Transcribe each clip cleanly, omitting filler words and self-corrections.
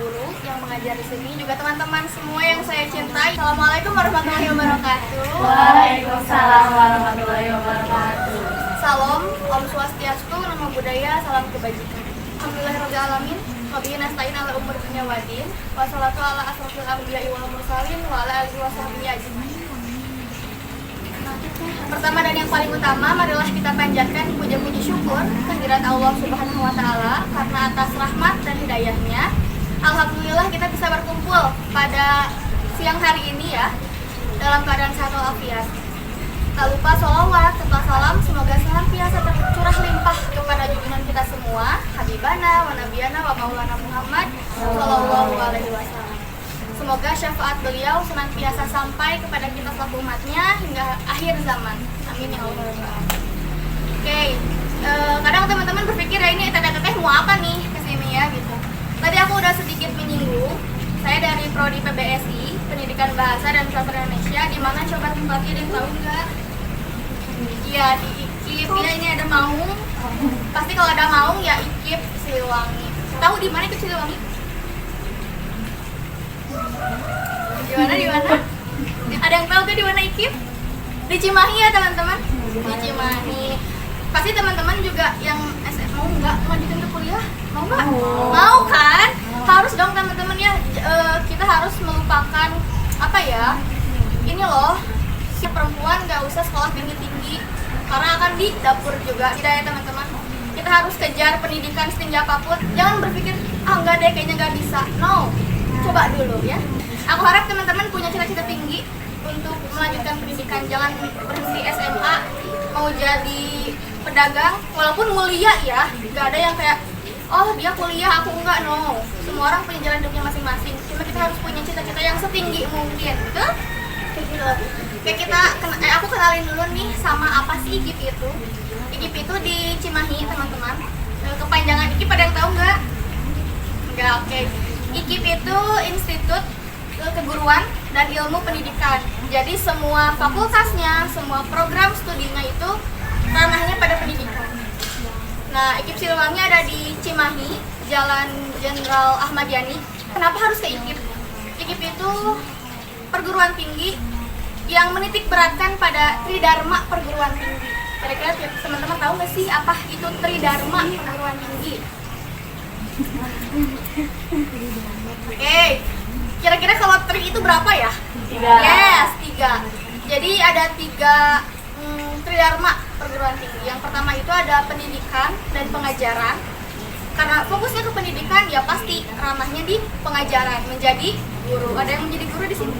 guru yang mengajar di sini, juga teman-teman semua yang saya cintai. Assalamualaikum warahmatullahi wabarakatuh. Waalaikumsalam warahmatullahi wabarakatuh. Salam, Om Swastiastu, Namo Buddhaya, salam kebajikan. Alhamdulillahirabbil alamin. Wabihi nasta'in ala umur dunya waddin. Wassalatu ala asrofil anbiya'i wal mursalin wa ala alihi washabbihi ajmain. Pertama dan yang paling utama, marilah kita panjatkan puja-puji syukur kehadirat Allah Subhanahu wa taala karena atas rahmat dan hidayahnya. Alhamdulillah kita bisa berkumpul pada siang hari ini ya, dalam keadaan sehat walafiat. Tak lupa sholawat serta salam semoga senantiasa tercurah limpah kepada junjungan kita semua, Habibana wa Nabiyana wa Maulana Muhammad Sallallahu Alaihi Wasallam. Semoga syafaat beliau senantiasa sampai kepada kita selaku umatnya hingga akhir zaman. Amin ya Allah. Oke, kadang teman-teman berpikir ya ini teteh-teteh mau apa nih kesini ya gitu. Tadi aku udah sedikit menyinggung. Saya dari Prodi PBSI, Pendidikan Bahasa dan Sastra Indonesia. Di mana coba tempatnya, ada yang tahu nggak? Iya, di IKIP. Ya, ini ada Maung. Pasti kalau ada Maung ya IKIP Siliwangi. Tahu di mana itu Siliwangi? Di mana? Ada yang tahu tuh di mana IKIP? Di Cimahi ya teman-teman. Di Cimahi. Pasti teman-teman juga yang SMA mau nggak lanjutin ke kuliah? Mau nggak? Mau kan? Harus dong teman-teman ya. Kita harus melupakan apa ya? Ini loh, si perempuan nggak usah sekolah tinggi-tinggi karena akan di dapur juga. Tidak ya teman-teman. Kita harus kejar pendidikan setinggi apapun. Jangan berpikir enggak deh kayaknya nggak bisa. No, coba dulu ya. Aku harap teman-teman punya cita-cita tinggi untuk melanjutkan pendidikan. Jangan berhenti SMA mau jadi pedagang walaupun mulia ya. Nggak ada yang kayak oh dia kuliah aku enggak. No, semua orang punya jalan hidupnya masing-masing. Cuma kita harus punya cita-cita yang setinggi mungkin, betul? Kayak kita, aku kenalin dulu nih sama apa sih IKIP itu. IKIP itu di Cimahi teman-teman. Kepanjangan IKIP ada yang tahu nggak? Nggak, oke. IKIP itu Institut Keguruan dan Ilmu Pendidikan. Jadi semua fakultasnya, semua program studinya itu ranahnya pada pendidikan. Nah, IKIP Siliwangi ada di Cimahi, Jalan Jenderal Ahmad Yani. Kenapa harus ke IKIP? IKIP itu perguruan tinggi yang menitik beratkan pada Tridharma perguruan tinggi. Kira-kira teman-teman tahu nggak sih apa itu Tridharma perguruan tinggi? Oke, kira-kira kalau tri itu berapa ya? 3. Yes, 3. Jadi ada 3 Tridharma perguruan tinggi. Yang pertama itu ada pendidikan dan pengajaran. Karena fokusnya ke pendidikan, ya pasti ranahnya di pengajaran, menjadi guru. Ada yang menjadi guru di sini?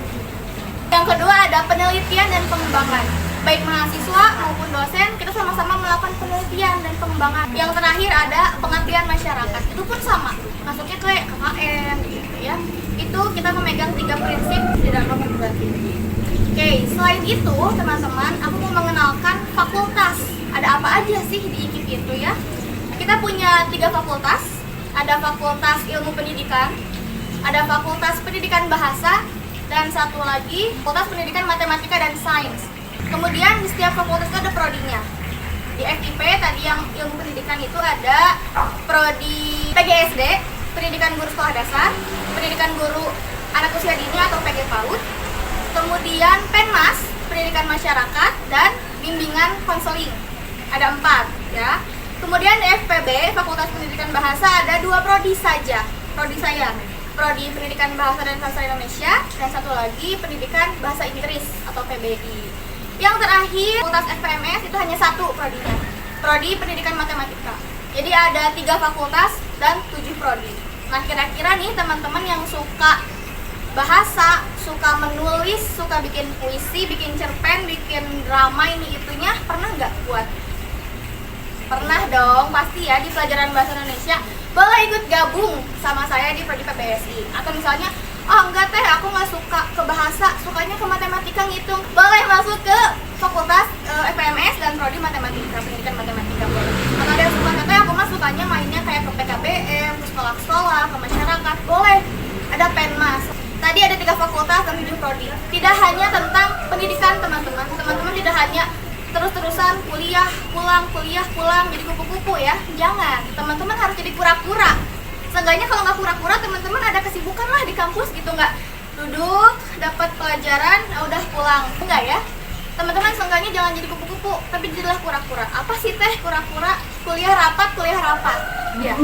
Yang kedua ada penelitian dan pengembangan. Baik mahasiswa maupun dosen, kita sama-sama melakukan penelitian dan pengembangan. Yang terakhir ada pengabdian masyarakat. Itu pun sama, masuknya ke KKN gitu ya. Itu kita memegang 3 prinsip di dalam perguruan tinggi. Oke, selain itu teman-teman, aku mau mengenalkan fakultas. Ada apa aja sih di IKIP itu ya? Kita punya 3 fakultas. Ada Fakultas Ilmu Pendidikan, ada Fakultas Pendidikan Bahasa, dan satu lagi Fakultas Pendidikan Matematika dan Sains. Kemudian di setiap fakultas itu ada prodinya. Di FIP tadi yang ilmu pendidikan itu ada prodi PGSD, Pendidikan Guru Sekolah Dasar, Pendidikan Guru Anak Usia Dini atau PG PAUD. Kemudian Penmas, Pendidikan Masyarakat, dan Bimbingan Konseling. Ada 4 ya. Kemudian di FPB, Fakultas Pendidikan Bahasa ada 2 prodi saja. Prodi saya, Prodi Pendidikan Bahasa dan Sastra Indonesia, dan satu lagi Pendidikan Bahasa Inggris atau PBI. Yang terakhir, Fakultas FPMS itu hanya 1 prodinya, Prodi Pendidikan Matematika. Jadi ada 3 fakultas dan 7 prodi. Nah kira-kira nih teman-teman yang suka bahasa, suka menulis, suka bikin puisi, bikin cerpen, bikin drama ini itunya, pernah nggak buat? Pernah dong, pasti ya di pelajaran Bahasa Indonesia. Boleh ikut gabung sama saya di Prodi PBSI. Atau misalnya, oh enggak teh, aku nggak suka ke bahasa, sukanya ke matematika ngitung. Boleh masuk ke Fakultas FPMS dan Prodi Matematika, Pendidikan Matematika boleh. Atau ada yang suka, teh aku mah sukanya mainnya kayak ke PKBM, ke sekolah-sekolah, ke masyarakat, boleh. Ada Penmas. Tadi ada 3 fakultas dan 7 prodi. Tidak hanya tentang pendidikan teman-teman. Teman-teman tidak hanya terus-terusan kuliah pulang jadi kupu-kupu ya. Jangan, teman-teman harus jadi kura-kura. Seenggaknya kalau nggak kura-kura, teman-teman ada kesibukan lah di kampus gitu, nggak duduk, dapat pelajaran, udah pulang. Enggak ya? Teman-teman seenggaknya jangan jadi kupu-kupu, tapi jadilah kura-kura. Apa sih teh kura-kura? Kuliah rapat. Ya.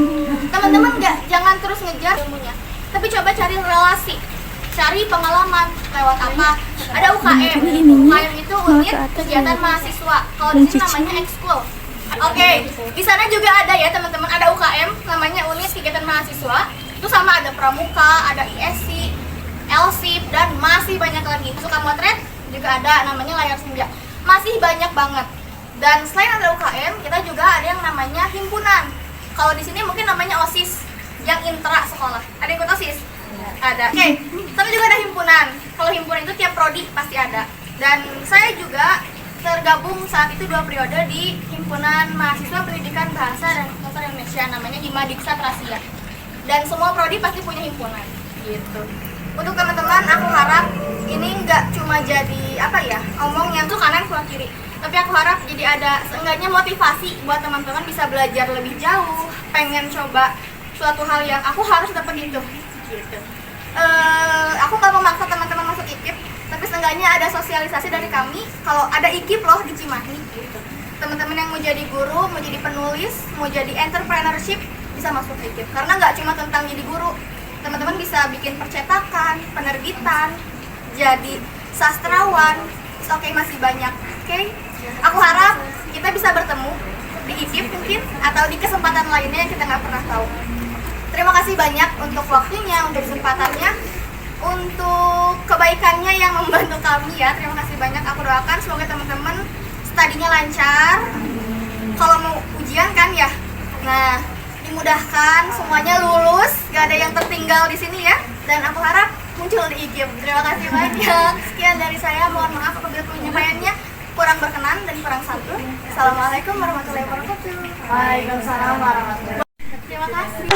Teman-teman jangan terus ngejar ilmunya, tapi coba cari relasi, cari pengalaman lewat apa? Ada UKM. UKM itu unit kegiatan mahasiswa. Kalau di sini namanya ekskul. Oke, di sana juga ada ya teman-teman, ada UKM namanya unit kegiatan mahasiswa. Itu sama ada pramuka, ada ISC, LSIP, dan masih banyak lagi. Suka motret juga ada namanya layar senja. Masih banyak banget. Dan selain ada UKM, kita juga ada yang namanya himpunan. Kalau di sini mungkin namanya OSIS, yang intra sekolah. Ada ikut OSIS? Ada. Oke, tapi juga ada himpunan. Kalau himpunan itu tiap prodi pasti ada. Dan saya juga tergabung saat itu 2 periode di Himpunan Mahasiswa Pendidikan Bahasa dan Sastra Indonesia, namanya Himadiksa Trasia. Dan semua prodi pasti punya himpunan gitu. Untuk teman-teman, aku harap ini nggak cuma jadi omong yang tuh kanan keluar kiri, tapi aku harap jadi ada seenggaknya motivasi buat teman-teman bisa belajar lebih jauh, pengen coba suatu hal yang aku harus dapat itu gitu. Aku nggak memaksa teman-teman masuk IKIP, tapi seenggaknya ada sosialisasi dari kami kalau ada IKIP loh di Cimahi gitu. Teman-teman yang mau jadi guru, mau jadi penulis, mau jadi entrepreneurship bisa masuk IKIP, karena nggak cuma tentang jadi guru. Teman-teman bisa bikin percetakan, penerbitan, jadi sastrawan. Oke, masih banyak. Oke, aku harap kita bisa bertemu di IKIP mungkin, atau di kesempatan lainnya yang kita nggak pernah tahu. Terima kasih banyak untuk waktunya, untuk kesempatannya, untuk kebaikannya yang membantu kami ya. Terima kasih banyak. Aku doakan semoga teman-teman studinya lancar. Kalau mau ujian kan ya, nah dimudahkan, semuanya lulus, gak ada yang tertinggal di sini ya. Dan aku harap muncul di IKIP. Terima kasih banyak. Sekian dari saya. Mohon maaf apabila penyampaiannya kurang berkenan dan kurang santun. Assalamualaikum warahmatullahi wabarakatuh. Waalaikumsalam warahmatullahi wabarakatuh. Terima kasih.